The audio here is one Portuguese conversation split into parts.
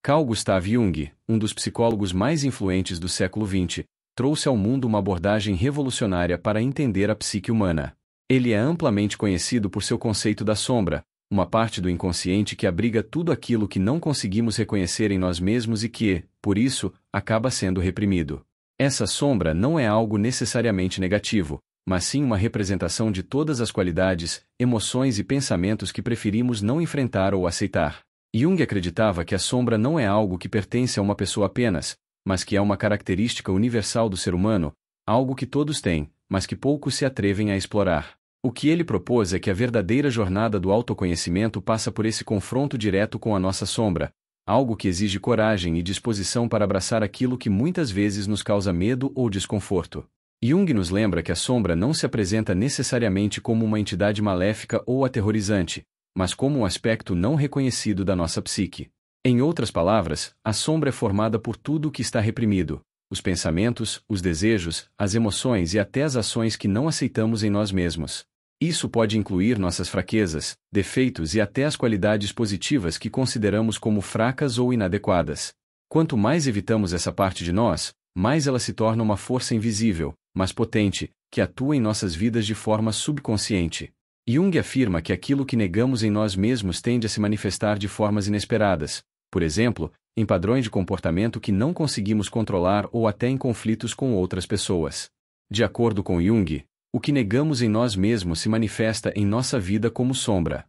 Carl Gustav Jung, um dos psicólogos mais influentes do século XX, trouxe ao mundo uma abordagem revolucionária para entender a psique humana. Ele é amplamente conhecido por seu conceito da sombra, uma parte do inconsciente que abriga tudo aquilo que não conseguimos reconhecer em nós mesmos e que, por isso, acaba sendo reprimido. Essa sombra não é algo necessariamente negativo, mas sim uma representação de todas as qualidades, emoções e pensamentos que preferimos não enfrentar ou aceitar. Jung acreditava que a sombra não é algo que pertence a uma pessoa apenas, mas que é uma característica universal do ser humano, algo que todos têm, mas que poucos se atrevem a explorar. O que ele propôs é que a verdadeira jornada do autoconhecimento passa por esse confronto direto com a nossa sombra, algo que exige coragem e disposição para abraçar aquilo que muitas vezes nos causa medo ou desconforto. Jung nos lembra que a sombra não se apresenta necessariamente como uma entidade maléfica ou aterrorizante, mas como um aspecto não reconhecido da nossa psique. Em outras palavras, a sombra é formada por tudo o que está reprimido: os pensamentos, os desejos, as emoções e até as ações que não aceitamos em nós mesmos. Isso pode incluir nossas fraquezas, defeitos e até as qualidades positivas que consideramos como fracas ou inadequadas. Quanto mais evitamos essa parte de nós, mais ela se torna uma força invisível, mas potente, que atua em nossas vidas de forma subconsciente. Jung afirma que aquilo que negamos em nós mesmos tende a se manifestar de formas inesperadas, por exemplo, em padrões de comportamento que não conseguimos controlar ou até em conflitos com outras pessoas. De acordo com Jung, o que negamos em nós mesmos se manifesta em nossa vida como sombra.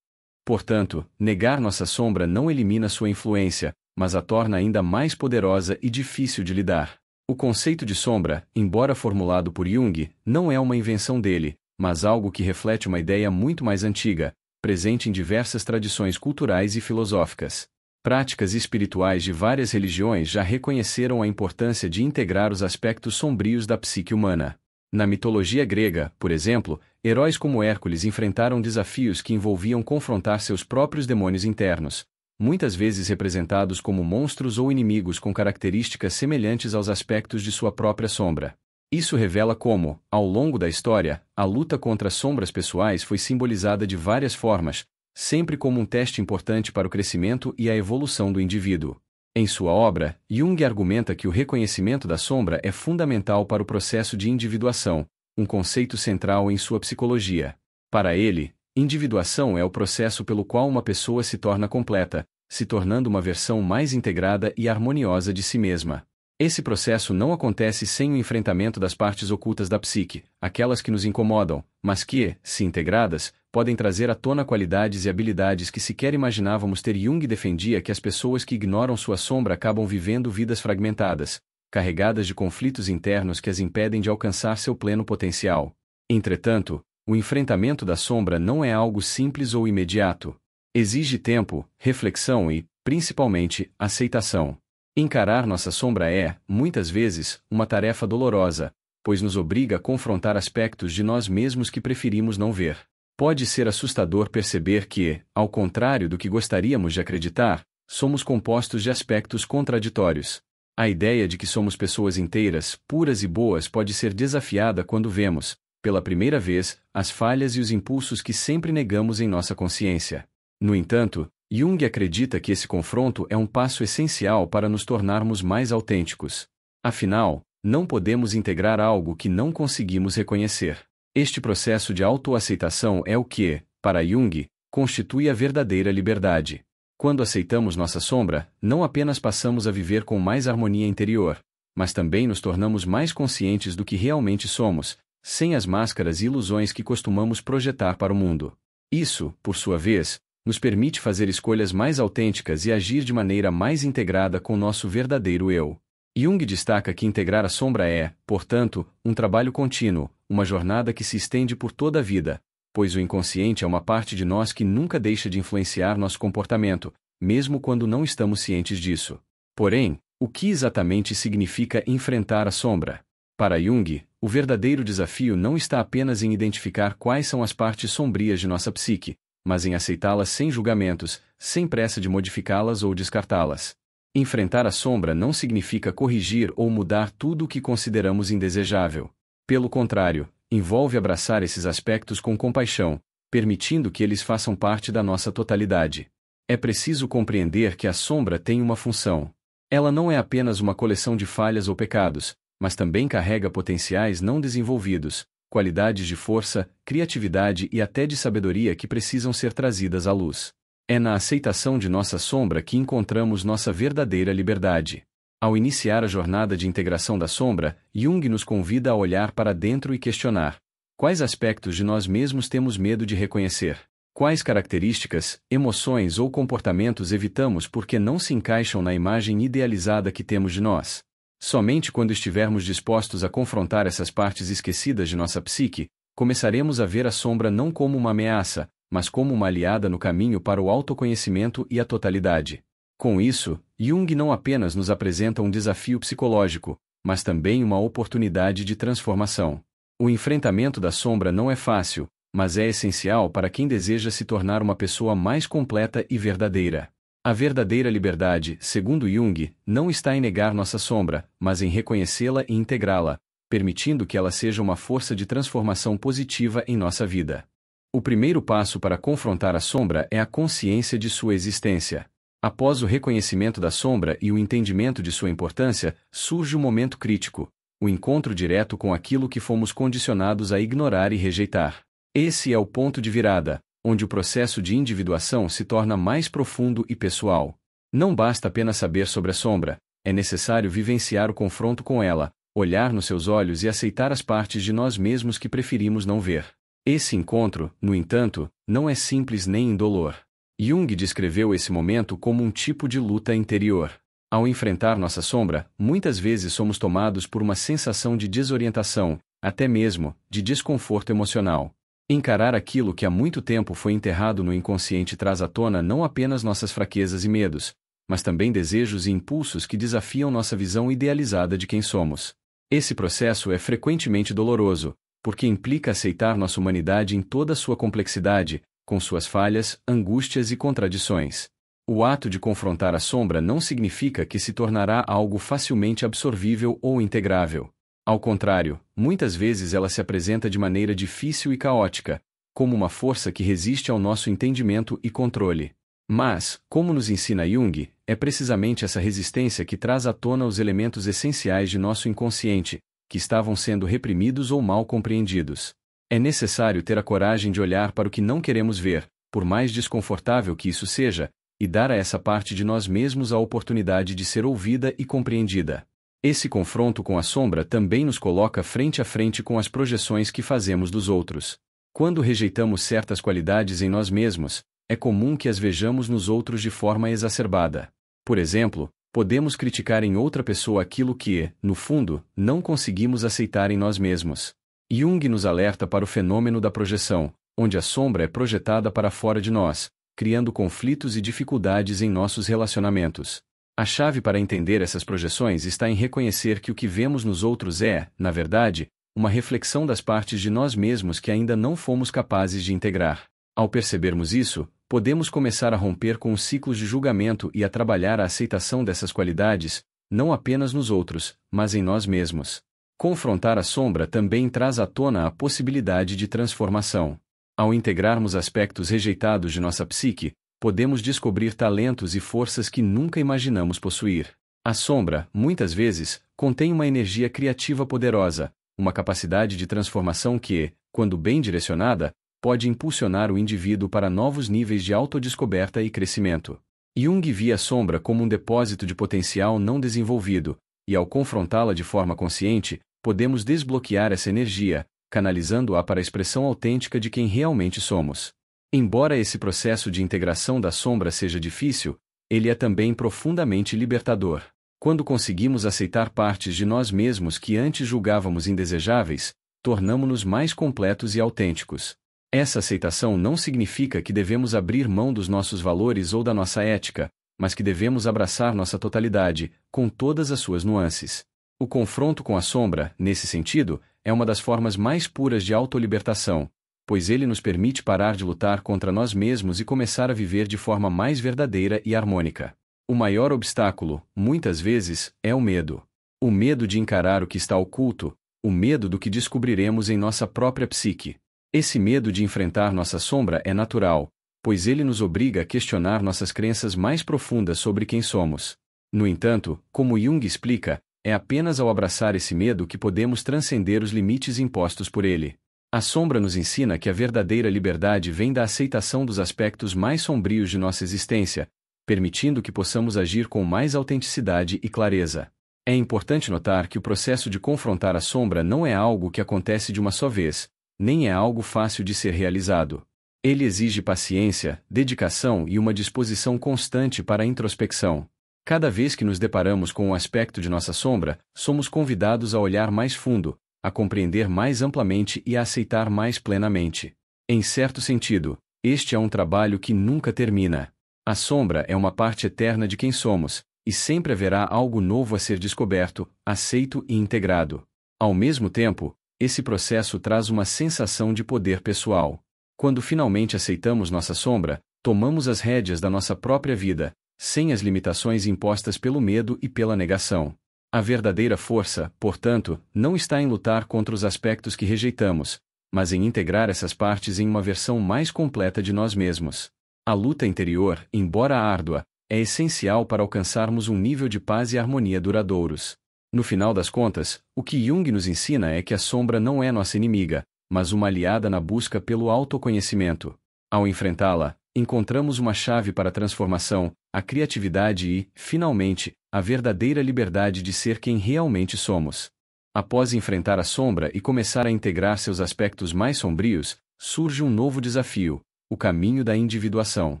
Portanto, negar nossa sombra não elimina sua influência, mas a torna ainda mais poderosa e difícil de lidar. O conceito de sombra, embora formulado por Jung, não é uma invenção dele, mas algo que reflete uma ideia muito mais antiga, presente em diversas tradições culturais e filosóficas. Práticas espirituais de várias religiões já reconheceram a importância de integrar os aspectos sombrios da psique humana. Na mitologia grega, por exemplo, heróis como Hércules enfrentaram desafios que envolviam confrontar seus próprios demônios internos, muitas vezes representados como monstros ou inimigos com características semelhantes aos aspectos de sua própria sombra. Isso revela como, ao longo da história, a luta contra sombras pessoais foi simbolizada de várias formas, sempre como um teste importante para o crescimento e a evolução do indivíduo. Em sua obra, Jung argumenta que o reconhecimento da sombra é fundamental para o processo de individuação, um conceito central em sua psicologia. Para ele, individuação é o processo pelo qual uma pessoa se torna completa, se tornando uma versão mais integrada e harmoniosa de si mesma. Esse processo não acontece sem o enfrentamento das partes ocultas da psique, aquelas que nos incomodam, mas que, se integradas, podem trazer à tona qualidades e habilidades que sequer imaginávamos ter. Jung defendia que as pessoas que ignoram sua sombra acabam vivendo vidas fragmentadas, carregadas de conflitos internos que as impedem de alcançar seu pleno potencial. Entretanto, o enfrentamento da sombra não é algo simples ou imediato. Exige tempo, reflexão e, principalmente, aceitação. Encarar nossa sombra é, muitas vezes, uma tarefa dolorosa, pois nos obriga a confrontar aspectos de nós mesmos que preferimos não ver. Pode ser assustador perceber que, ao contrário do que gostaríamos de acreditar, somos compostos de aspectos contraditórios. A ideia de que somos pessoas inteiras, puras e boas pode ser desafiada quando vemos, pela primeira vez, as falhas e os impulsos que sempre negamos em nossa consciência. No entanto, Jung acredita que esse confronto é um passo essencial para nos tornarmos mais autênticos. Afinal, não podemos integrar algo que não conseguimos reconhecer. Este processo de autoaceitação é o que, para Jung, constitui a verdadeira liberdade. Quando aceitamos nossa sombra, não apenas passamos a viver com mais harmonia interior, mas também nos tornamos mais conscientes do que realmente somos, sem as máscaras e ilusões que costumamos projetar para o mundo. Isso, por sua vez, nos permite fazer escolhas mais autênticas e agir de maneira mais integrada com nosso verdadeiro eu. Jung destaca que integrar a sombra é, portanto, um trabalho contínuo, uma jornada que se estende por toda a vida, pois o inconsciente é uma parte de nós que nunca deixa de influenciar nosso comportamento, mesmo quando não estamos cientes disso. Porém, o que exatamente significa enfrentar a sombra? Para Jung, o verdadeiro desafio não está apenas em identificar quais são as partes sombrias de nossa psique, mas em aceitá-las sem julgamentos, sem pressa de modificá-las ou descartá-las. Enfrentar a sombra não significa corrigir ou mudar tudo o que consideramos indesejável. Pelo contrário, envolve abraçar esses aspectos com compaixão, permitindo que eles façam parte da nossa totalidade. É preciso compreender que a sombra tem uma função. Ela não é apenas uma coleção de falhas ou pecados, mas também carrega potenciais não desenvolvidos, qualidades de força, criatividade e até de sabedoria que precisam ser trazidas à luz. É na aceitação de nossa sombra que encontramos nossa verdadeira liberdade. Ao iniciar a jornada de integração da sombra, Jung nos convida a olhar para dentro e questionar: quais aspectos de nós mesmos temos medo de reconhecer? Quais características, emoções ou comportamentos evitamos porque não se encaixam na imagem idealizada que temos de nós? Somente quando estivermos dispostos a confrontar essas partes esquecidas de nossa psique, começaremos a ver a sombra não como uma ameaça, mas como uma aliada no caminho para o autoconhecimento e a totalidade. Com isso, Jung não apenas nos apresenta um desafio psicológico, mas também uma oportunidade de transformação. O enfrentamento da sombra não é fácil, mas é essencial para quem deseja se tornar uma pessoa mais completa e verdadeira. A verdadeira liberdade, segundo Jung, não está em negar nossa sombra, mas em reconhecê-la e integrá-la, permitindo que ela seja uma força de transformação positiva em nossa vida. O primeiro passo para confrontar a sombra é a consciência de sua existência. Após o reconhecimento da sombra e o entendimento de sua importância, surge o momento crítico, o encontro direto com aquilo que fomos condicionados a ignorar e rejeitar. Esse é o ponto de virada, onde o processo de individuação se torna mais profundo e pessoal. Não basta apenas saber sobre a sombra, é necessário vivenciar o confronto com ela, olhar nos seus olhos e aceitar as partes de nós mesmos que preferimos não ver. Esse encontro, no entanto, não é simples nem indolor. Jung descreveu esse momento como um tipo de luta interior. Ao enfrentar nossa sombra, muitas vezes somos tomados por uma sensação de desorientação, até mesmo de desconforto emocional. Encarar aquilo que há muito tempo foi enterrado no inconsciente traz à tona não apenas nossas fraquezas e medos, mas também desejos e impulsos que desafiam nossa visão idealizada de quem somos. Esse processo é frequentemente doloroso, porque implica aceitar nossa humanidade em toda a sua complexidade, com suas falhas, angústias e contradições. O ato de confrontar a sombra não significa que se tornará algo facilmente absorvível ou integrável. Ao contrário, muitas vezes ela se apresenta de maneira difícil e caótica, como uma força que resiste ao nosso entendimento e controle. Mas, como nos ensina Jung, é precisamente essa resistência que traz à tona os elementos essenciais de nosso inconsciente, que estavam sendo reprimidos ou mal compreendidos. É necessário ter a coragem de olhar para o que não queremos ver, por mais desconfortável que isso seja, e dar a essa parte de nós mesmos a oportunidade de ser ouvida e compreendida. Esse confronto com a sombra também nos coloca frente a frente com as projeções que fazemos dos outros. Quando rejeitamos certas qualidades em nós mesmos, é comum que as vejamos nos outros de forma exacerbada. Por exemplo, podemos criticar em outra pessoa aquilo que, no fundo, não conseguimos aceitar em nós mesmos. Jung nos alerta para o fenômeno da projeção, onde a sombra é projetada para fora de nós, criando conflitos e dificuldades em nossos relacionamentos. A chave para entender essas projeções está em reconhecer que o que vemos nos outros é, na verdade, uma reflexão das partes de nós mesmos que ainda não fomos capazes de integrar. Ao percebermos isso, podemos começar a romper com os ciclos de julgamento e a trabalhar a aceitação dessas qualidades, não apenas nos outros, mas em nós mesmos. Confrontar a sombra também traz à tona a possibilidade de transformação. Ao integrarmos aspectos rejeitados de nossa psique, podemos descobrir talentos e forças que nunca imaginamos possuir. A sombra, muitas vezes, contém uma energia criativa poderosa, uma capacidade de transformação que, quando bem direcionada, pode impulsionar o indivíduo para novos níveis de autodescoberta e crescimento. Jung via a sombra como um depósito de potencial não desenvolvido, e ao confrontá-la de forma consciente, podemos desbloquear essa energia, canalizando-a para a expressão autêntica de quem realmente somos. Embora esse processo de integração da sombra seja difícil, ele é também profundamente libertador. Quando conseguimos aceitar partes de nós mesmos que antes julgávamos indesejáveis, tornamo-nos mais completos e autênticos. Essa aceitação não significa que devemos abrir mão dos nossos valores ou da nossa ética, mas que devemos abraçar nossa totalidade, com todas as suas nuances. O confronto com a sombra, nesse sentido, é uma das formas mais puras de autolibertação, pois ele nos permite parar de lutar contra nós mesmos e começar a viver de forma mais verdadeira e harmônica. O maior obstáculo, muitas vezes, é o medo. O medo de encarar o que está oculto, o medo do que descobriremos em nossa própria psique. Esse medo de enfrentar nossa sombra é natural, pois ele nos obriga a questionar nossas crenças mais profundas sobre quem somos. No entanto, como Jung explica, é apenas ao abraçar esse medo que podemos transcender os limites impostos por ele. A sombra nos ensina que a verdadeira liberdade vem da aceitação dos aspectos mais sombrios de nossa existência, permitindo que possamos agir com mais autenticidade e clareza. É importante notar que o processo de confrontar a sombra não é algo que acontece de uma só vez, nem é algo fácil de ser realizado. Ele exige paciência, dedicação e uma disposição constante para a introspecção. Cada vez que nos deparamos com um aspecto de nossa sombra, somos convidados a olhar mais fundo, a compreender mais amplamente e a aceitar mais plenamente. Em certo sentido, este é um trabalho que nunca termina. A sombra é uma parte eterna de quem somos, e sempre haverá algo novo a ser descoberto, aceito e integrado. Ao mesmo tempo, esse processo traz uma sensação de poder pessoal. Quando finalmente aceitamos nossa sombra, tomamos as rédeas da nossa própria vida, sem as limitações impostas pelo medo e pela negação. A verdadeira força, portanto, não está em lutar contra os aspectos que rejeitamos, mas em integrar essas partes em uma versão mais completa de nós mesmos. A luta interior, embora árdua, é essencial para alcançarmos um nível de paz e harmonia duradouros. No final das contas, o que Jung nos ensina é que a sombra não é nossa inimiga, mas uma aliada na busca pelo autoconhecimento. Ao enfrentá-la, encontramos uma chave para a transformação, a criatividade e, finalmente, a verdadeira liberdade de ser quem realmente somos. Após enfrentar a sombra e começar a integrar seus aspectos mais sombrios, surge um novo desafio: o caminho da individuação.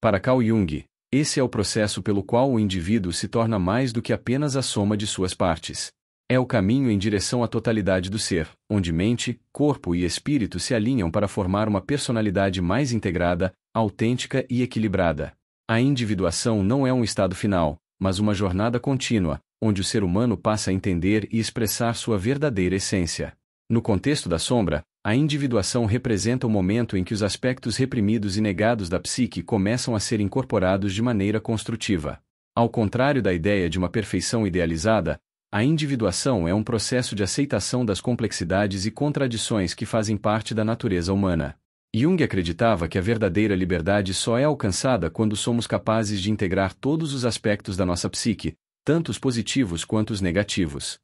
Para Carl Jung, esse é o processo pelo qual o indivíduo se torna mais do que apenas a soma de suas partes. É o caminho em direção à totalidade do ser, onde mente, corpo e espírito se alinham para formar uma personalidade mais integrada, autêntica e equilibrada. A individuação não é um estado final, mas uma jornada contínua, onde o ser humano passa a entender e expressar sua verdadeira essência. No contexto da sombra, a individuação representa o momento em que os aspectos reprimidos e negados da psique começam a ser incorporados de maneira construtiva. Ao contrário da ideia de uma perfeição idealizada, a individuação é um processo de aceitação das complexidades e contradições que fazem parte da natureza humana. Jung acreditava que a verdadeira liberdade só é alcançada quando somos capazes de integrar todos os aspectos da nossa psique, tanto os positivos quanto os negativos.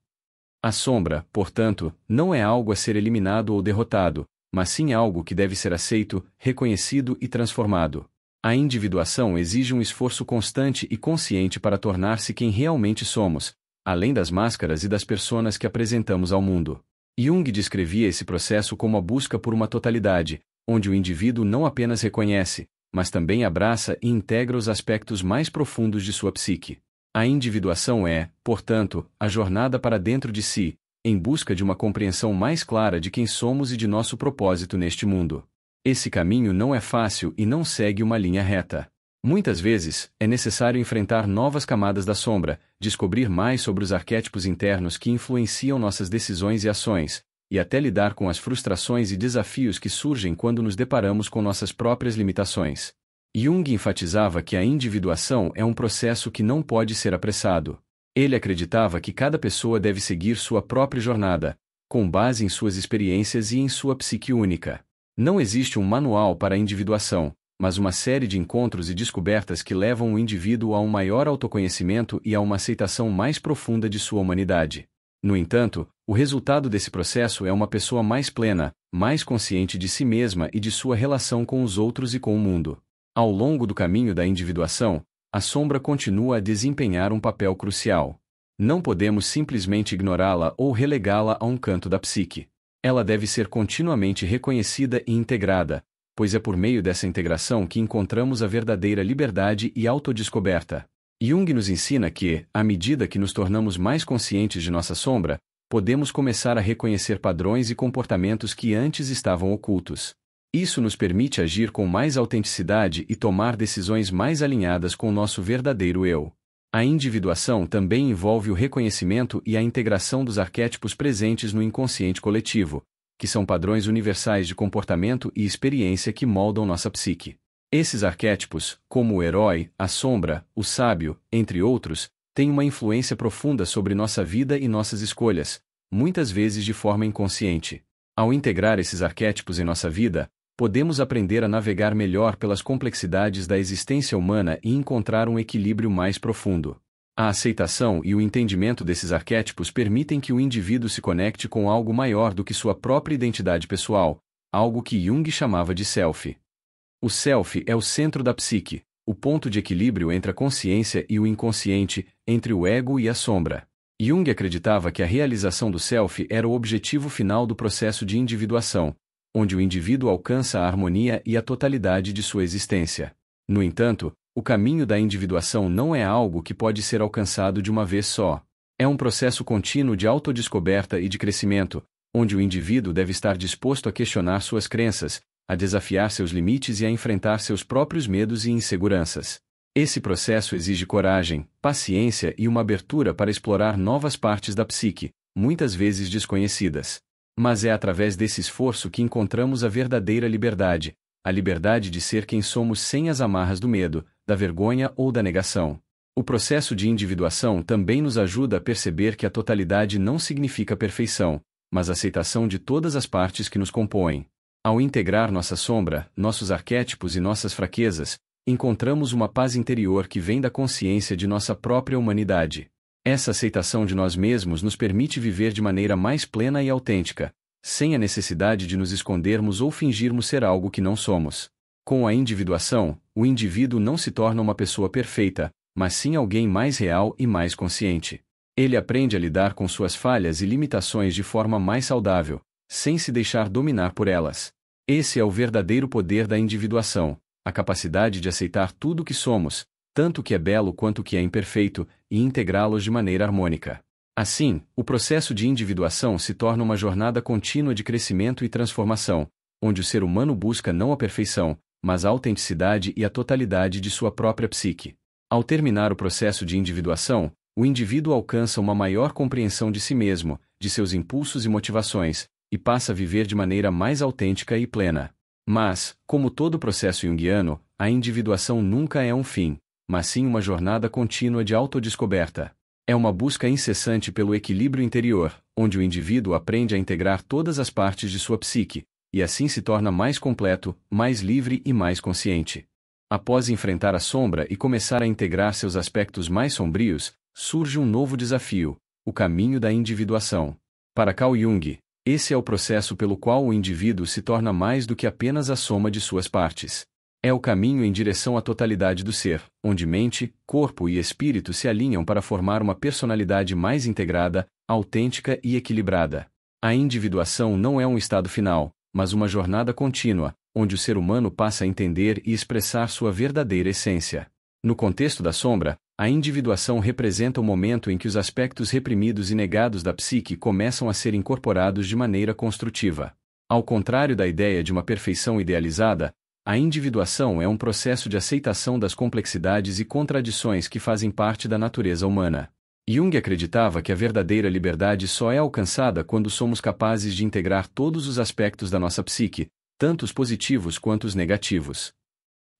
A sombra, portanto, não é algo a ser eliminado ou derrotado, mas sim algo que deve ser aceito, reconhecido e transformado. A individuação exige um esforço constante e consciente para tornar-se quem realmente somos, além das máscaras e das personas que apresentamos ao mundo. Jung descrevia esse processo como a busca por uma totalidade, onde o indivíduo não apenas reconhece, mas também abraça e integra os aspectos mais profundos de sua psique. A individuação é, portanto, a jornada para dentro de si, em busca de uma compreensão mais clara de quem somos e de nosso propósito neste mundo. Esse caminho não é fácil e não segue uma linha reta. Muitas vezes, é necessário enfrentar novas camadas da sombra, descobrir mais sobre os arquétipos internos que influenciam nossas decisões e ações, e até lidar com as frustrações e desafios que surgem quando nos deparamos com nossas próprias limitações. Jung enfatizava que a individuação é um processo que não pode ser apressado. Ele acreditava que cada pessoa deve seguir sua própria jornada, com base em suas experiências e em sua psique única. Não existe um manual para a individuação, mas uma série de encontros e descobertas que levam o indivíduo a um maior autoconhecimento e a uma aceitação mais profunda de sua humanidade. No entanto, o resultado desse processo é uma pessoa mais plena, mais consciente de si mesma e de sua relação com os outros e com o mundo. Ao longo do caminho da individuação, a sombra continua a desempenhar um papel crucial. Não podemos simplesmente ignorá-la ou relegá-la a um canto da psique. Ela deve ser continuamente reconhecida e integrada, pois é por meio dessa integração que encontramos a verdadeira liberdade e autodescoberta. Jung nos ensina que, à medida que nos tornamos mais conscientes de nossa sombra, podemos começar a reconhecer padrões e comportamentos que antes estavam ocultos. Isso nos permite agir com mais autenticidade e tomar decisões mais alinhadas com o nosso verdadeiro eu. A individuação também envolve o reconhecimento e a integração dos arquétipos presentes no inconsciente coletivo, que são padrões universais de comportamento e experiência que moldam nossa psique. Esses arquétipos, como o herói, a sombra, o sábio, entre outros, têm uma influência profunda sobre nossa vida e nossas escolhas, muitas vezes de forma inconsciente. Ao integrar esses arquétipos em nossa vida, podemos aprender a navegar melhor pelas complexidades da existência humana e encontrar um equilíbrio mais profundo. A aceitação e o entendimento desses arquétipos permitem que o indivíduo se conecte com algo maior do que sua própria identidade pessoal, algo que Jung chamava de self. O self é o centro da psique, o ponto de equilíbrio entre a consciência e o inconsciente, entre o ego e a sombra. Jung acreditava que a realização do self era o objetivo final do processo de individuação, onde o indivíduo alcança a harmonia e a totalidade de sua existência. No entanto, o caminho da individuação não é algo que pode ser alcançado de uma vez só. É um processo contínuo de autodescoberta e de crescimento, onde o indivíduo deve estar disposto a questionar suas crenças, a desafiar seus limites e a enfrentar seus próprios medos e inseguranças. Esse processo exige coragem, paciência e uma abertura para explorar novas partes da psique, muitas vezes desconhecidas. Mas é através desse esforço que encontramos a verdadeira liberdade, a liberdade de ser quem somos sem as amarras do medo, da vergonha ou da negação. O processo de individuação também nos ajuda a perceber que a totalidade não significa perfeição, mas aceitação de todas as partes que nos compõem. Ao integrar nossa sombra, nossos arquétipos e nossas fraquezas, encontramos uma paz interior que vem da consciência de nossa própria humanidade. Essa aceitação de nós mesmos nos permite viver de maneira mais plena e autêntica, sem a necessidade de nos escondermos ou fingirmos ser algo que não somos. Com a individuação, o indivíduo não se torna uma pessoa perfeita, mas sim alguém mais real e mais consciente. Ele aprende a lidar com suas falhas e limitações de forma mais saudável, sem se deixar dominar por elas. Esse é o verdadeiro poder da individuação, a capacidade de aceitar tudo o que somos, tanto o que é belo quanto o que é imperfeito, e integrá-los de maneira harmônica. Assim, o processo de individuação se torna uma jornada contínua de crescimento e transformação, onde o ser humano busca não a perfeição, mas a autenticidade e a totalidade de sua própria psique. Ao terminar o processo de individuação, o indivíduo alcança uma maior compreensão de si mesmo, de seus impulsos e motivações, e passa a viver de maneira mais autêntica e plena. Mas, como todo processo junguiano, a individuação nunca é um fim, mas sim uma jornada contínua de autodescoberta. É uma busca incessante pelo equilíbrio interior, onde o indivíduo aprende a integrar todas as partes de sua psique, e assim se torna mais completo, mais livre e mais consciente. Após enfrentar a sombra e começar a integrar seus aspectos mais sombrios, surge um novo desafio: o caminho da individuação. Para Carl Jung, esse é o processo pelo qual o indivíduo se torna mais do que apenas a soma de suas partes. É o caminho em direção à totalidade do ser, onde mente, corpo e espírito se alinham para formar uma personalidade mais integrada, autêntica e equilibrada. A individuação não é um estado final, mas uma jornada contínua, onde o ser humano passa a entender e expressar sua verdadeira essência. No contexto da sombra, a individuação representa o momento em que os aspectos reprimidos e negados da psique começam a ser incorporados de maneira construtiva. Ao contrário da ideia de uma perfeição idealizada, a individuação é um processo de aceitação das complexidades e contradições que fazem parte da natureza humana. Jung acreditava que a verdadeira liberdade só é alcançada quando somos capazes de integrar todos os aspectos da nossa psique, tanto os positivos quanto os negativos.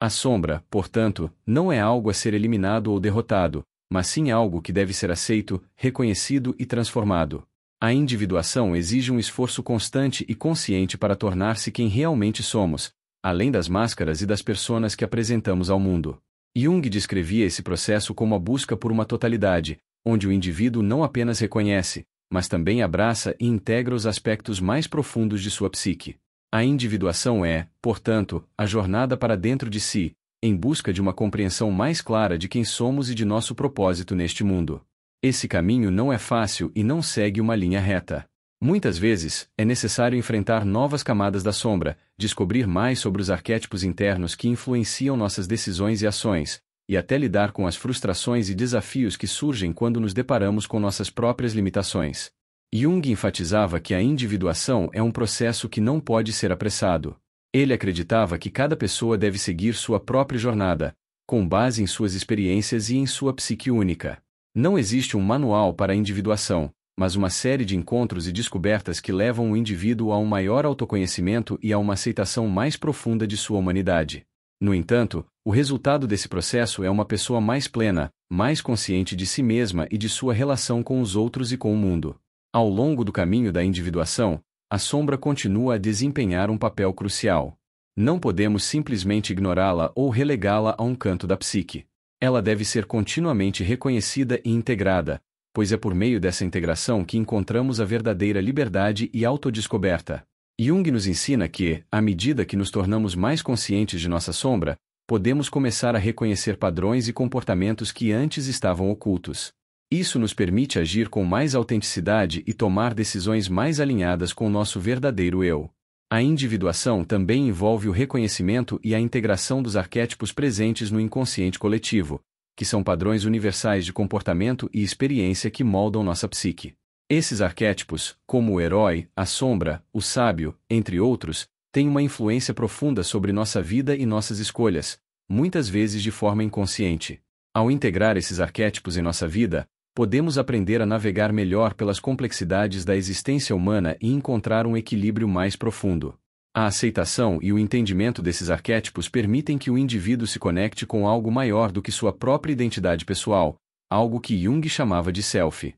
A sombra, portanto, não é algo a ser eliminado ou derrotado, mas sim algo que deve ser aceito, reconhecido e transformado. A individuação exige um esforço constante e consciente para tornar-se quem realmente somos, além das máscaras e das personas que apresentamos ao mundo. Jung descrevia esse processo como a busca por uma totalidade, onde o indivíduo não apenas reconhece, mas também abraça e integra os aspectos mais profundos de sua psique. A individuação é, portanto, a jornada para dentro de si, em busca de uma compreensão mais clara de quem somos e de nosso propósito neste mundo. Esse caminho não é fácil e não segue uma linha reta. Muitas vezes, é necessário enfrentar novas camadas da sombra, descobrir mais sobre os arquétipos internos que influenciam nossas decisões e ações, e até lidar com as frustrações e desafios que surgem quando nos deparamos com nossas próprias limitações. Jung enfatizava que a individuação é um processo que não pode ser apressado. Ele acreditava que cada pessoa deve seguir sua própria jornada, com base em suas experiências e em sua psique única. Não existe um manual para a individuação, mas uma série de encontros e descobertas que levam o indivíduo a um maior autoconhecimento e a uma aceitação mais profunda de sua humanidade. No entanto, o resultado desse processo é uma pessoa mais plena, mais consciente de si mesma e de sua relação com os outros e com o mundo. Ao longo do caminho da individuação, a sombra continua a desempenhar um papel crucial. Não podemos simplesmente ignorá-la ou relegá-la a um canto da psique. Ela deve ser continuamente reconhecida e integrada, pois é por meio dessa integração que encontramos a verdadeira liberdade e autodescoberta. Jung nos ensina que, à medida que nos tornamos mais conscientes de nossa sombra, podemos começar a reconhecer padrões e comportamentos que antes estavam ocultos. Isso nos permite agir com mais autenticidade e tomar decisões mais alinhadas com o nosso verdadeiro eu. A individuação também envolve o reconhecimento e a integração dos arquétipos presentes no inconsciente coletivo, que são padrões universais de comportamento e experiência que moldam nossa psique. Esses arquétipos, como o herói, a sombra, o sábio, entre outros, têm uma influência profunda sobre nossa vida e nossas escolhas, muitas vezes de forma inconsciente. Ao integrar esses arquétipos em nossa vida, podemos aprender a navegar melhor pelas complexidades da existência humana e encontrar um equilíbrio mais profundo. A aceitação e o entendimento desses arquétipos permitem que o indivíduo se conecte com algo maior do que sua própria identidade pessoal, algo que Jung chamava de self.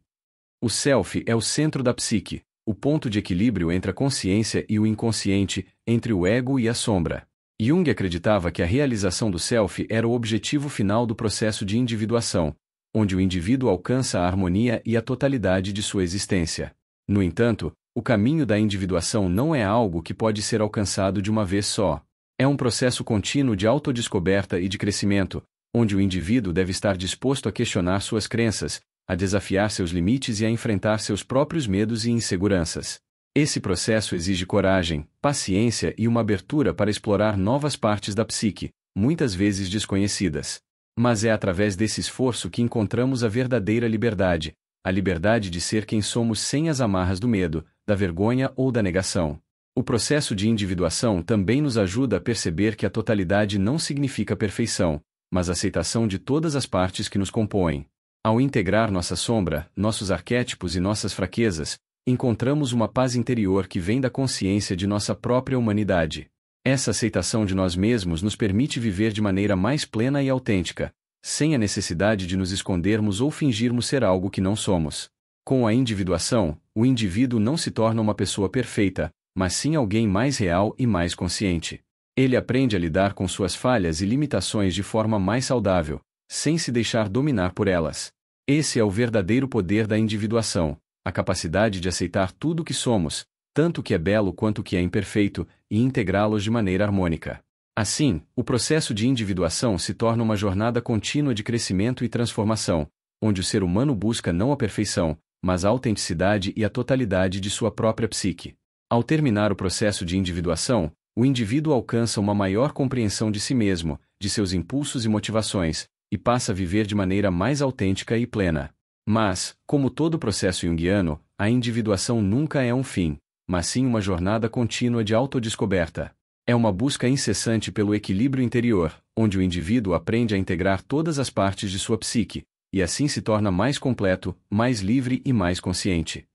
O self é o centro da psique, o ponto de equilíbrio entre a consciência e o inconsciente, entre o ego e a sombra. Jung acreditava que a realização do self era o objetivo final do processo de individuação, onde o indivíduo alcança a harmonia e a totalidade de sua existência. No entanto, o caminho da individuação não é algo que pode ser alcançado de uma vez só. É um processo contínuo de autodescoberta e de crescimento, onde o indivíduo deve estar disposto a questionar suas crenças, a desafiar seus limites e a enfrentar seus próprios medos e inseguranças. Esse processo exige coragem, paciência e uma abertura para explorar novas partes da psique, muitas vezes desconhecidas. Mas é através desse esforço que encontramos a verdadeira liberdade, a liberdade de ser quem somos sem as amarras do medo, da vergonha ou da negação. O processo de individuação também nos ajuda a perceber que a totalidade não significa perfeição, mas aceitação de todas as partes que nos compõem. Ao integrar nossa sombra, nossos arquétipos e nossas fraquezas, encontramos uma paz interior que vem da consciência de nossa própria humanidade. Essa aceitação de nós mesmos nos permite viver de maneira mais plena e autêntica, sem a necessidade de nos escondermos ou fingirmos ser algo que não somos. Com a individuação, o indivíduo não se torna uma pessoa perfeita, mas sim alguém mais real e mais consciente. Ele aprende a lidar com suas falhas e limitações de forma mais saudável, sem se deixar dominar por elas. Esse é o verdadeiro poder da individuação, a capacidade de aceitar tudo o que somos, tanto o que é belo quanto o que é imperfeito, e integrá-los de maneira harmônica. Assim, o processo de individuação se torna uma jornada contínua de crescimento e transformação, onde o ser humano busca não a perfeição, mas a autenticidade e a totalidade de sua própria psique. Ao terminar o processo de individuação, o indivíduo alcança uma maior compreensão de si mesmo, de seus impulsos e motivações, e passa a viver de maneira mais autêntica e plena. Mas, como todo processo junguiano, a individuação nunca é um fim, mas sim uma jornada contínua de autodescoberta. É uma busca incessante pelo equilíbrio interior, onde o indivíduo aprende a integrar todas as partes de sua psique, e assim se torna mais completo, mais livre e mais consciente.